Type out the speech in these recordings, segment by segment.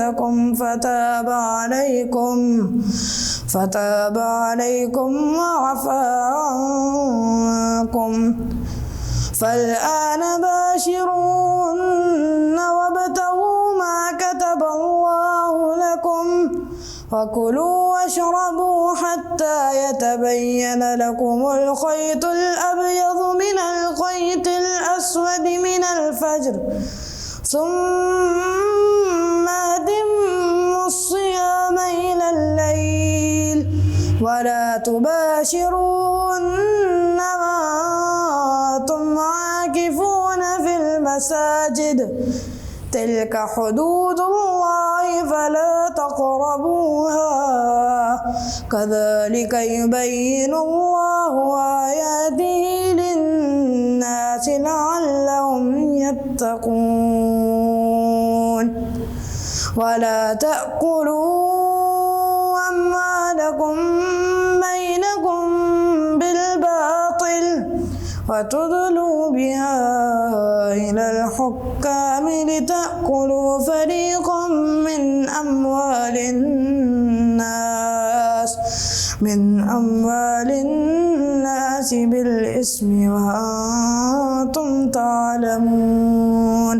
أنفسكم فتاب عليكم وعفى عنكم فالآن باشروهن وابتغوا ما كتب الله لكم وكلوا واشربوا حتى يتبين لكم الخيط الأبيض من الخيط الأسود من الفجر ثم أتموا الصيام إلى الليل ولا تباشروهن وأنتم عاكفون في المساجد تلك حدود الله فلا تقربوها كذلك يبين الله آياته للناس لعلهم يتقون ولا تأكلوا أموالكم بينكم بالباطل وتدلوا بها إلى الحكام لتأكلوا فريقا من أموال الناس بالإثم وأنتم تعلمون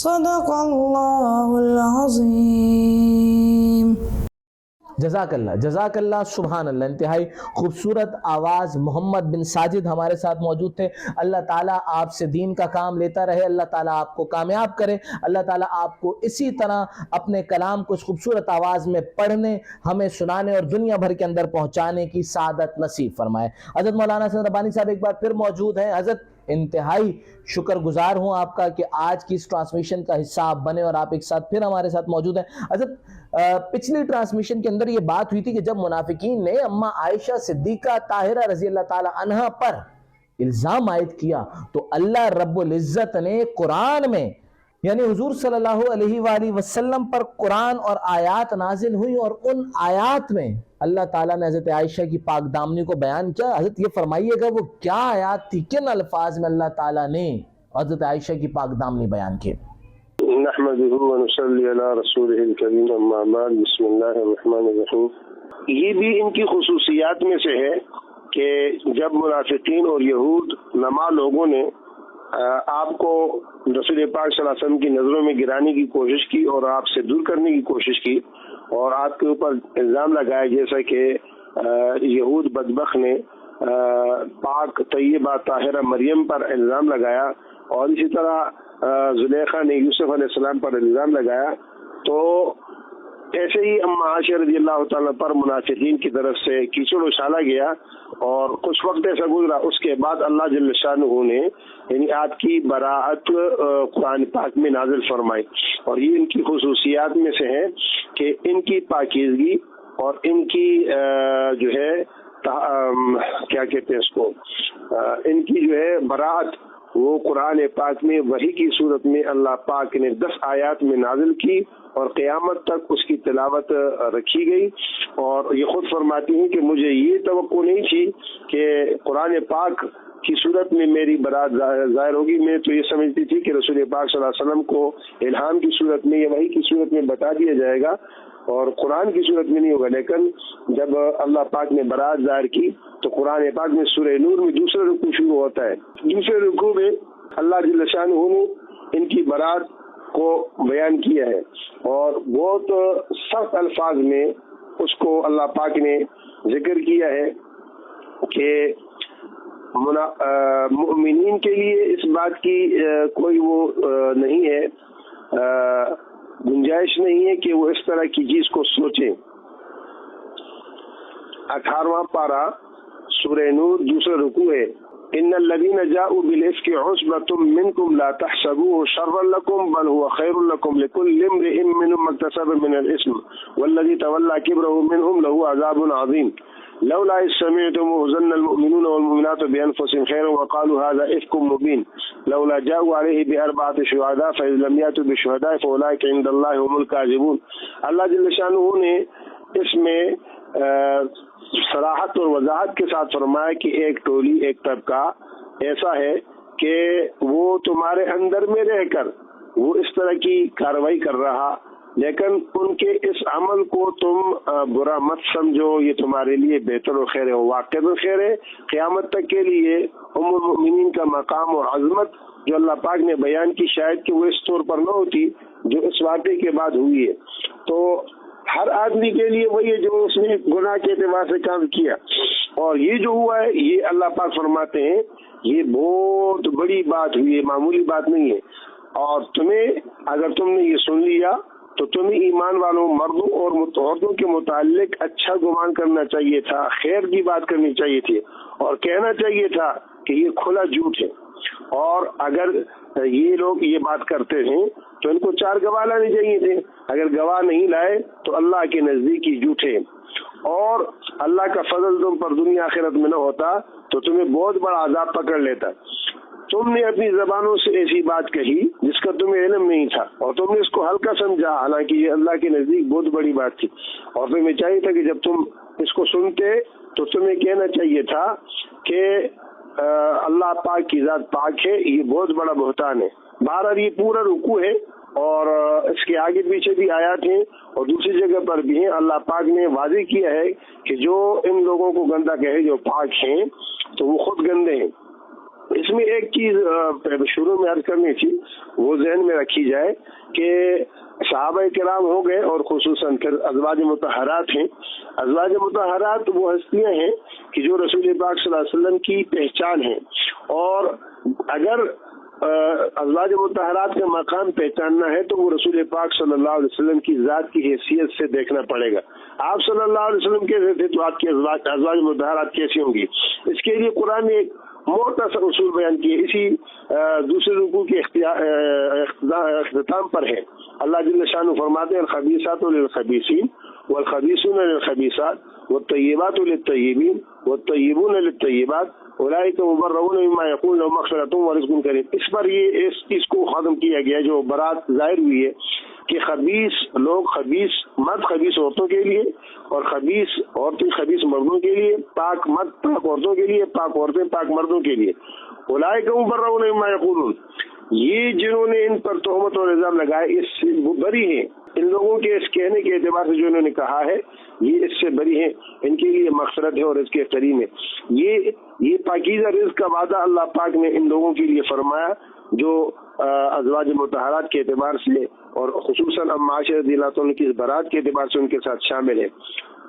صدق الله العظيم. جزاک اللہ سبحان اللہ. انتہائی خوبصورت آواز محمد بن ساجد ہمارے ساتھ موجود تھے. اللہ تعالیٰ آپ سے دین کا کام لیتا رہے, اللہ تعالیٰ آپ کو کامیاب کرے, اللہ تعالیٰ آپ کو اسی طرح اپنے کلام کو اس خوبصورت آواز میں پڑھنے, ہمیں سنانے اور دنیا بھر کے اندر پہنچانے کی سعادت نصیب فرمائے. حضرت مولانا حسن ربانی صاحب ایک بار پھر موجود ہیں. حضرت انتہائی شکر گزار ہوں آپ کا کہ آج کی اس ٹرانسمیشن کا حصہ آپ بنے اور آپ ایک ساتھ پھر ہمارے ساتھ موجود ہیں. حضرت پچھلی ٹرانسمیشن کے اندر یہ بات ہوئی تھی کہ جب منافقین نے اما عائشہ صدیقہ طاہرہ رضی اللہ تعالی عنہا پر الزام عائد کیا تو اللہ رب العزت نے قرآن میں یعنی حضور صلی اللہ علیہ وآلہ وسلم پر قرآن اور آیات نازل ہوئی اور ان آیات میں اللہ تعالیٰ نے حضرت عائشہ کی پاک دامنی کو بیان کیا. حضرت یہ فرمائیے گا وہ کیا آیات تھی, کن الفاظ میں اللہ تعالیٰ نے حضرت عائشہ کی پاک دامنی بیان کی؟ نحمده ونصلي على رسوله الكريم اما بعد بسم الله الرحمن الرحیم. یہ بھی ان کی خصوصیات میں سے ہے کہ جب منافقین اور یہود نما لوگوں نے آپ کو رسول پاک صلی اللہ علیہ وسلم کی نظروں میں گرانے کی کوشش کی اور آپ سے دور کرنے کی کوشش کی اور آپ کے اوپر الزام لگایا, جیسا کہ یہود بدبخت نے پاک طیبہ طاہرہ مریم پر الزام لگایا اور اسی طرح زلیخا نے یوسف علیہ السلام پر الزام لگایا, تو ایسے ہی اما عائشہ رضی اللہ تعالیٰ پر منافقین کی طرف سے کیچڑ اچھالا گیا اور کچھ وقت ایسا گزرا. اس کے بعد اللہ جل شانہ نے یعنی آپ کی براءت قرآن پاک میں نازل فرمائی اور یہ ان کی خصوصیات میں سے ہے کہ ان کی پاکیزگی اور ان کی جو ہے کیا کہتے ہیں اس کو, ان کی جو ہے براءت وہ قرآن پاک میں وحی کی صورت میں اللہ پاک نے 10 آیات میں نازل کی اور قیامت تک اس کی تلاوت رکھی گئی. اور یہ خود فرماتی ہیں کہ مجھے یہ توقع نہیں تھی کہ قرآن پاک کی صورت میں میری برات ظاہر ہوگی. میں تو یہ سمجھتی تھی کہ رسول پاک صلی اللہ علیہ وسلم کو الہام کی صورت میں یا وحی کی صورت میں بتا دیا جائے گا اور قرآن کی صورت میں نہیں ہوگا. لیکن جب اللہ پاک نے برات ظاہر کی تو قرآن پاک میں سورہ نور میں دوسرا رکوع شروع ہوتا ہے. دوسرے رکوع میں اللہ جل شانہ نے ان کی برات کو بیان کیا ہے اور بہت سخت الفاظ میں اس کو اللہ پاک نے ذکر کیا ہے کہ مؤمنین کے لیے اس بات کی کوئی وہ نہیں ہے, گنجائش نہیں ہے کہ وہ اس طرح کی چیز کو سوچیں. 18واں پارہ سورہ نور دوسرا رکوع ہے. ان الذين جاءوا بالافك عصبة منكم لا تحسبوه شرا لكم بل هو خير لكم لكل امرئ منهم ما اكتسب من الاثم والذي تولى كبره منهم له عذاب عظيم لولا إذ سمعتموه ظن المؤمنون والمؤمنات بأنفسهم خيرا وقالوا هذا إفك مبين لولا جاءوا عليه بأربعة شهداء فإذ لم يأتوا بالشهداء فأولئك عند الله هم الكاذبون. اللہ جل شانہ نے اس میں صراحت اور وضاحت کے ساتھ فرمایا کہ ایک ٹولی ایک طبقہ ایسا ہے کہ وہ تمہارے اندر میں رہ کر وہ اس طرح کی کارروائی کر رہا لیکن ان کے اس عمل کو تم برا مت سمجھو، یہ تمہارے لیے بہتر و خیر ہے، واقعی خیر ہے۔ قیامت تک کے لیے ام المؤمنین کا مقام اور عظمت جو اللہ پاک نے بیان کی، شاید کہ وہ اس طور پر نہ ہوتی جو اس واقعے کے بعد ہوئی ہے۔ تو ہر آدمی کے لیے وہی ہے جو اس نے گناہ کے اعتبار سے کام کیا، اور یہ جو ہوا ہے یہ اللہ پاک فرماتے ہیں یہ بہت بڑی بات ہوئی ہے، معمولی بات نہیں ہے۔ اور تمہیں اگر تم نے یہ سن لیا تو تمہیں ایمان والوں مردوں اور عورتوں کے متعلق اچھا گمان کرنا چاہیے تھا، خیر کی بات کرنی چاہیے تھی، اور کہنا چاہیے تھا کہ یہ کھلا جھوٹ ہے۔ اور اگر یہ لوگ یہ بات کرتے ہیں تو ان کو 4 گواہ لانے چاہیے تھے، اگر گواہ نہیں لائے تو اللہ کے نزدیک ہی جھوٹے، اور اللہ کا فضل تم پر دنیا آخرت میں نہ ہوتا تو تمہیں بہت بڑا عذاب پکڑ لیتا۔ تم نے اپنی زبانوں سے ایسی بات کہی جس کا تمہیں علم نہیں تھا، اور تم نے اس کو ہلکا سمجھا، حالانکہ یہ اللہ کے نزدیک بہت بڑی بات تھی۔ اور تمہیں چاہیے تھا کہ جب تم اس کو سنتے تو تمہیں کہنا چاہیے تھا کہ اللہ پاک کی ذات پاک ہے، یہ بہت بڑا بہتان ہے۔ بہرحال یہ پورا رکوع ہے، اور اس کے آگے پیچھے بھی آیات ہیں اور دوسری جگہ پر بھی ہیں۔ اللہ پاک نے واضح کیا ہے کہ جو ان لوگوں کو گندا کہے جو پاک ہیں تو وہ خود گندے ہیں۔ اس میں ایک چیز شروع میں عرض کرنی تھی، وہ ذہن میں رکھی جائے کہ صحابہ کرام ہو گئے اور خصوصاً پھر ازواج مطہرات ہیں۔ ازواج مطہرات وہ ہستیاں ہیں کہ جو رسول پاک صلی اللہ علیہ وسلم کی پہچان ہیں، اور اگر ازواج مطہرات کا مقام پہچاننا ہے تو وہ رسول پاک صلی اللہ علیہ وسلم کی ذات کی حیثیت سے دیکھنا پڑے گا۔ آپ صلی اللہ علیہ وسلم کیسے تھے تو آپ کی ازواج مطہرات کیسی ہوں گی؟ اس کے لیے قرآن نے ایک موٹا سا اصول بیان کیے، اسی دوسرے رکوع کے اختتام پر ہے۔ اللہ جل شانہ فرماتے ہیں الخبیثات للخبیثین والخبیثون للخبیثات والطیبات للطیبین والطیبون للطیبات اولئک مبرؤون مما یقولون لهم مغفرۃ ورزق کریم۔ اس پر یہ اس چیز کو ختم کیا گیا جو برات ظاہر ہوئی ہے کہ خبیث لوگ، خبیث مرد خبیث عورتوں کے لیے، اور خبیث عورتیں خبیث مردوں کے لیے، پاک مرد پاک عورتوں کے لیے، پاک عورتیں پاک مردوں کے لیے۔ اولئک مبرؤون مما یقولون، یہ جنہوں نے ان پر تہمت اور الزام لگائے اس سے وہ بری ہیں، ان لوگوں کے اس کہنے کے اعتبار سے جو انہوں نے کہا ہے یہ اس سے بری ہیں، ان کے لیے مغفرت ہے اور رزق کریم ہے۔ یہ پاکیزہ رزق کا وعدہ اللہ پاک نے ان لوگوں کے لیے فرمایا جو ازواج مطہرات کے اعتبار سے اور خصوصاً ام عائشہ رضی اللہ عنہ کی اس برات کے اعتبار سے ان کے ساتھ شامل ہے۔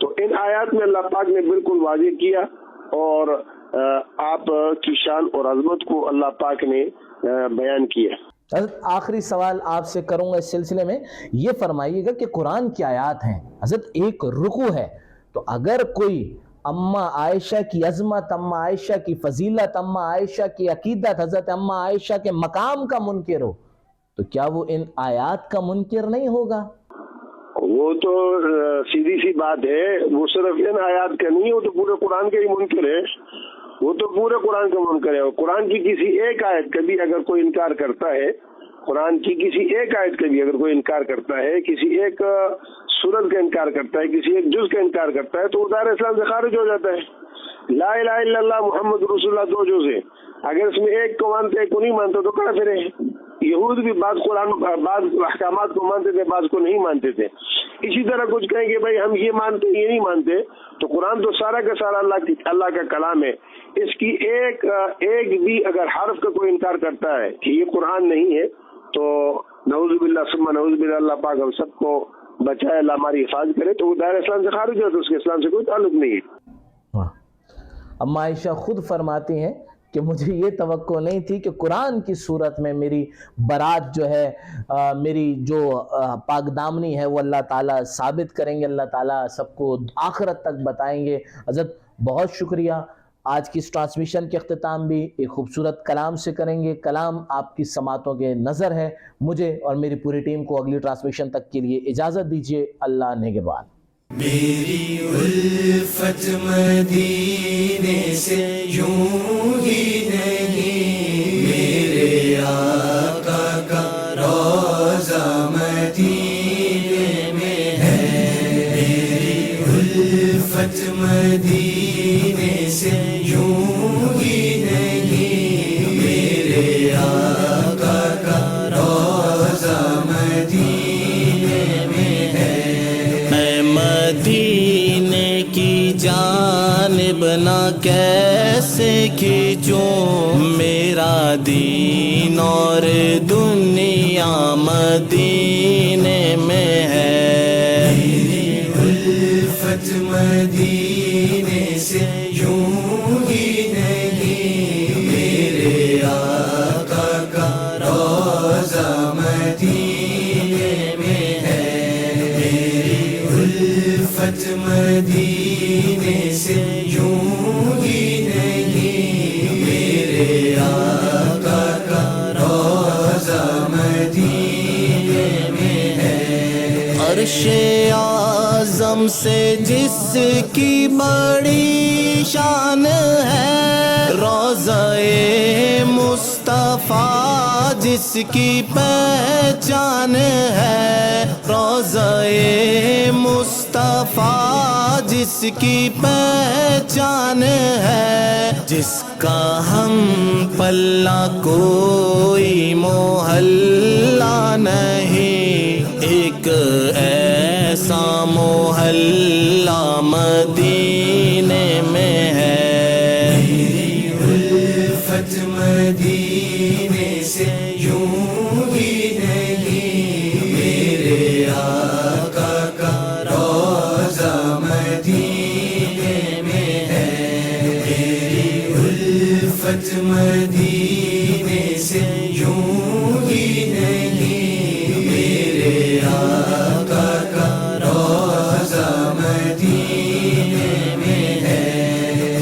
تو ان آیات میں اللہ پاک نے بالکل واضح کیا، اور آپ کی شان اور عظمت کو اللہ پاک نے بیان کیا۔ حضرت آخری سوال آپ سے کروں گا اس سلسلے میں، یہ فرمائیے گا کہ قرآن کی آیات ہیں، حضرت ایک رکوع ہے، تو اگر کوئی اماں عائشہ کی عظمت، اماں عائشہ کی فضیلت، اماں عائشہ کی عقیدت، حضرت اماں عائشہ کے مقام کا منکر ہو تو کیا وہ ان آیات کا منکر نہیں ہوگا؟ وہ تو سیدھی سی بات ہے، وہ صرف ان آیات کا نہیں، وہ تو پورے قرآن کا ہی منکر ہے، وہ تو پورے قرآن کا منکر ہے۔ اور قرآن کی کسی ایک آیت کا بھی اگر کوئی انکار کرتا ہے، قرآن کی کسی ایک آیت کا بھی اگر کوئی انکار کرتا ہے، کسی ایک سورت کا انکار کرتا ہے، کسی ایک جز کا انکار کرتا ہے تو وہ دائرہ اسلام سے خارج ہو جاتا ہے۔ لا الہ الا اللہ محمد رسول اللہ 2 جز ہے، اگر اس میں ایک کو مانتے ایک کو نہیں مانتے تو کافر ہے۔ یہود بھی بعض احکامات کو مانتے تھے، بعض کو نہیں مانتے تھے۔ اسی طرح کچھ کہیں کہ بھائی ہم یہ مانتے یہ نہیں مانتے، تو قرآن تو سارا کا سارا اللہ کا کلام ہے، اس کی ایک بھی اگر حرف کا کوئی انکار کرتا ہے کہ یہ قرآن نہیں ہے تو نعوذ باللہ ثم نعوذ باللہ، اللہ پاک ہم سب کو بچائے، اللہ ہماری حفاظت کرے، تو وہ دائرہ اسلام سے خارج ہو تو اس کے اسلام سے کوئی تعلق نہیں ہے۔ اماں عائشہ خود فرماتی ہیں کہ مجھے یہ توقع نہیں تھی کہ قرآن کی صورت میں میری برات جو ہے، میری جو پاک دامنی ہے وہ اللہ تعالیٰ ثابت کریں گے، اللہ تعالیٰ سب کو آخرت تک بتائیں گے۔ حضرت بہت شکریہ، آج کی اس ٹرانسمیشن کے اختتام بھی ایک خوبصورت کلام سے کریں گے۔ کلام آپ کی سماعتوں کے نظر ہے۔ مجھے اور میری پوری ٹیم کو اگلی ٹرانسمیشن تک کے لیے اجازت دیجیے۔ اللہ نگہبان۔ میری الفت مدینے سے یوں ہی نہیں، میرے آقا کا روضہ مدینے میں ہے، میری الفت مدینے سے یوں ہی نہیں، میرے آقا کا روضہ مدینے میں مدینے کی جانب نہ کیسے کھینچوں، میرا دین اور دنیا مدینے میں ہے، میری الفت مدینے سے یوں ہی نہیں، میرے آقا کا روضہ مدینے میں ہے، میری الفت مدینے سے یوں ہی نہیں، میرے آقا کا روضہ مدینے میں ہے، عرش اعظم سے جس کی بڑی شان ہے، روضہ مصطفیٰ جس کی پہچان ہے، روضہ مصطفیٰ جس کی پہچان ہے، جس کا ہم پلہ کوئی محلہ نہیں، ایک ایسا محلہ مدینے میں ہے، میری الفت مدینے سے یوں ہی نہیں، میرے آقا کا روضہ مدینے میں ہے، میری الفت مدینے سے یوں ہی نہیں، میرے آقا کا روضہ مدینے میں ہے،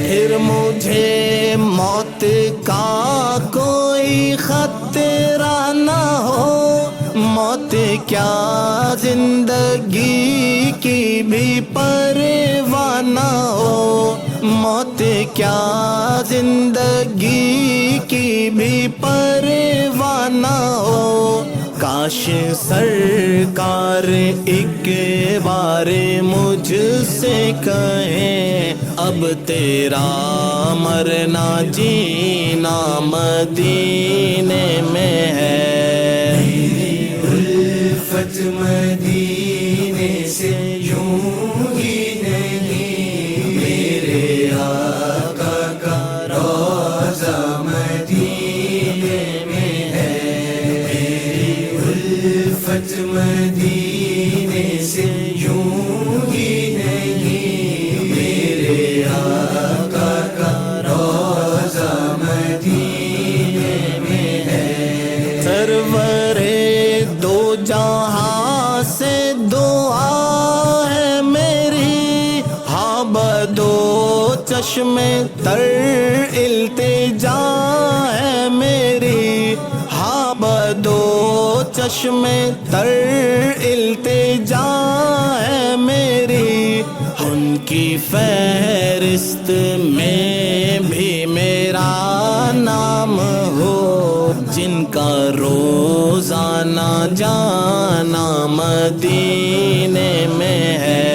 پھر مجھے موت کا کوئی خطرہ نہ ہو، موت کیا زندگی کی بھی پرواہ نہ ہو، موت کیا زندگی کی بھی پرواہ نہ ہو، کاش سرکار ایک بار مجھ سے کہیں، اب تیرا مرنا جینا مدینے میں ہے، میری الفت مدینے سے یوں ہی نہیں، میرے آقا کا روضہ مدینے میں ہے، میری الفت مدینے سے یوں ہی نہیں، میرے آقا کا روضہ مدینے میں ہے، سرور دو جہاں سے دعا ہے میری، ہاں بدو چشم تر التجا ہے میری، ہاں بدو چشم تر التجا ہے میری، ان کی فہرست میں بھی میرا نام ہو، جن کا روزانہ جانا مدینے میں ہے،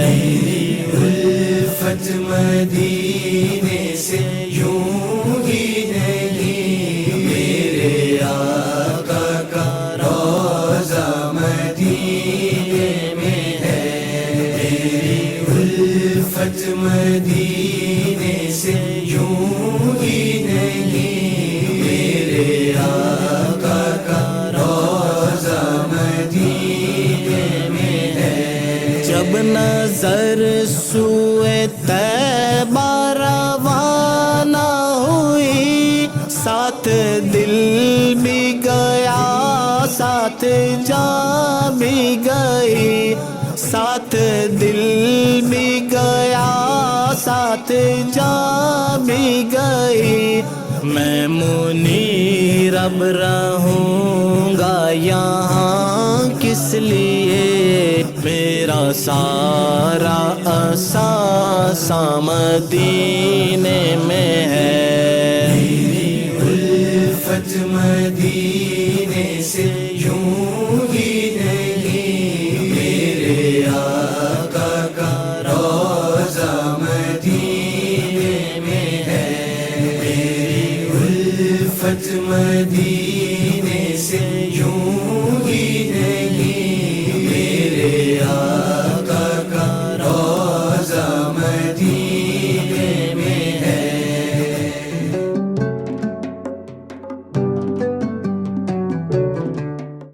میری الفت مدینے سے یوں ہی نہیں، میرے آقا کا روضہ مدینے میں ہے، میری الفت مدینے سے یوں ہی نہیں، میرے آقا کا روضہ مدینے میں ہے، جب نظر سوئے طیبہ روانہ ہوئی، ساتھ دل بھی گیا ساتھ جان بھی گئی، ساتھ دل بھی گیا ساتھ جان بھی گئی، میں منیر اب رہوں گا یہاں کس لیے، میرا سارا اثاثہ مدینے میں